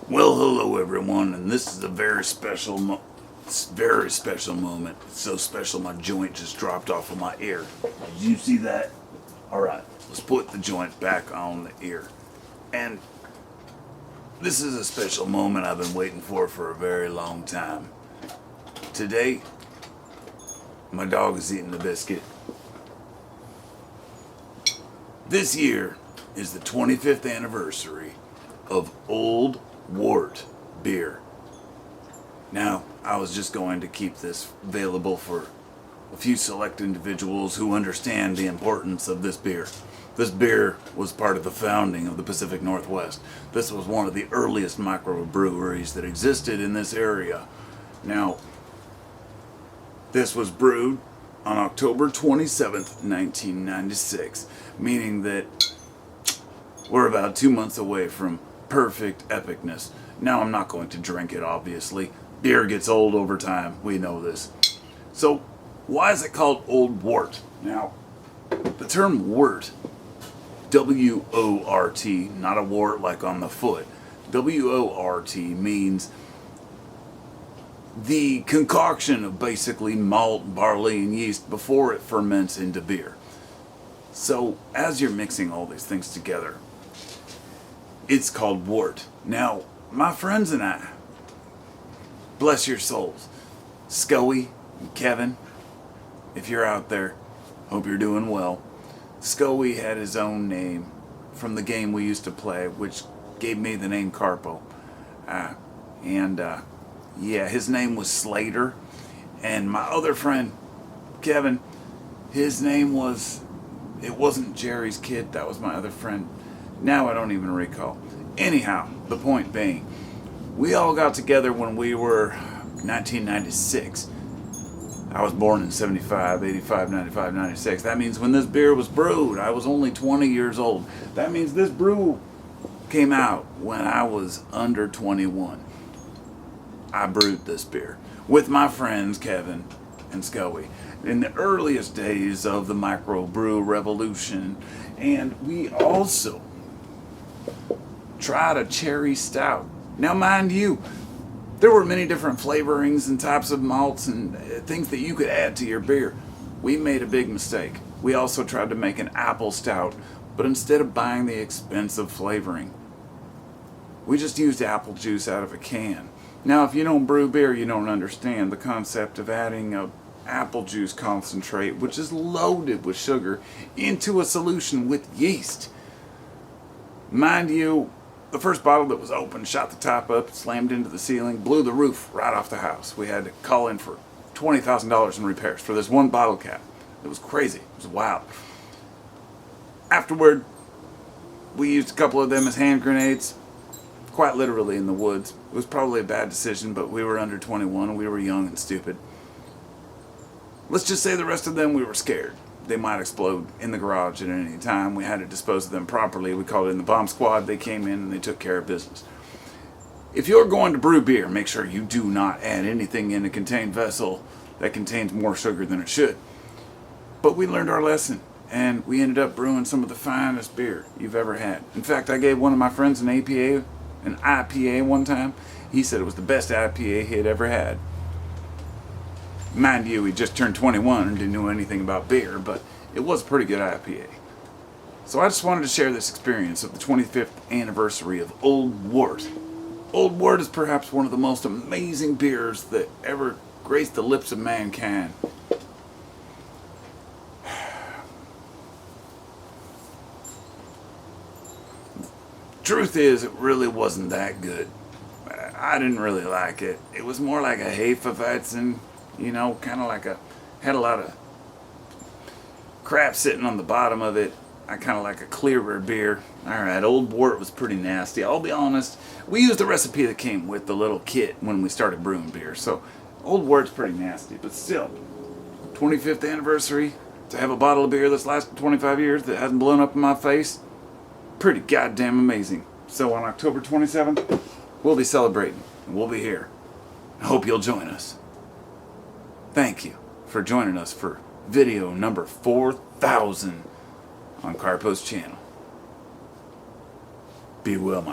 Well, hello everyone, and this is a very special moment. It's so special my joint just dropped off of my ear. Did you see that? Alright, let's put the joint back on the ear. And this is a special moment I've been waiting for a very long time. Today, my dog is eating the biscuit. This year is the 25th anniversary of Old Wort beer. Now, I was just going to keep this available for a few select individuals who understand the importance of this beer. This beer was part of the founding of the Pacific Northwest. This was one of the earliest microbreweries that existed in this area. Now, this was brewed on October 27th, 1996, meaning that we're about 2 months away from perfect epicness. Now, I'm not going to drink it, obviously. Beer gets old over time. We know this. So, why is it called Old Wort? Now, the term wort, W-O-R-T, not a wart like on the foot. W-O-R-T means the concoction of basically malt, barley, and yeast before it ferments into beer. So, as you're mixing all these things together, it's called wort. Now, my friends and I, bless your souls, Scoey and Kevin, if you're out there, hope you're doing well. Scoey had his own name from the game we used to play, which gave me the name Carpo. Yeah, his name was Slater. And my other friend, Kevin, his name was, it wasn't Jerry's kid, that was my other friend. Now I don't even recall. Anyhow, the point being, we all got together when we were 1996. I was born in 75, 85, 95, 96. That means when this beer was brewed, I was only 20 years old. That means this brew came out when I was under 21. I brewed this beer with my friends Kevin and Scoey in the earliest days of the microbrew revolution. And we also tried a cherry stout. Now, mind you, there were many different flavorings and types of malts and things that you could add to your beer. We made a big mistake. We also tried to make an apple stout, but instead of buying the expensive flavoring, we just used apple juice out of a can. Now, if you don't brew beer, you don't understand the concept of adding a apple juice concentrate, which is loaded with sugar, into a solution with yeast. Mind you, the first bottle that was opened shot the top up, slammed into the ceiling, blew the roof right off the house. We had to call in for $20,000 in repairs for this one bottle cap. It was crazy. It was wild. Afterward, we used a couple of them as hand grenades, quite literally in the woods. It was probably a bad decision, but we were under 21 and we were young and stupid. Let's just say the rest of them we were scared. They might explode in the garage at any time. We had to dispose of them properly. We called in the bomb squad. They came in and they took care of business. If you're going to brew beer, make sure you do not add anything in a contained vessel that contains more sugar than it should. But we learned our lesson, and we ended up brewing some of the finest beer you've ever had. In fact, I gave one of my friends an IPA one time. He said it was the best IPA he had ever had. Mind you, he just turned 21 and didn't know anything about beer, but it was a pretty good IPA. So I just wanted to share this experience of the 25th anniversary of Old Wort. Old Wort is perhaps one of the most amazing beers that ever graced the lips of mankind. Truth is, it really wasn't that good. I didn't really like it. It was more like a Hefeweizen. You know, kind of like had a lot of crap sitting on the bottom of it. I kind of like a clearer beer. Alright, Old Wort was pretty nasty. I'll be honest, we used the recipe that came with the little kit when we started brewing beer. So, Old Wort's pretty nasty. But still, 25th anniversary, to have a bottle of beer that's lasted 25 years that hasn't blown up in my face, pretty goddamn amazing. So on October 27th, we'll be celebrating. And we'll be here. I hope you'll join us. Thank you for joining us for video number 4000 on Carpo's channel. Be well, my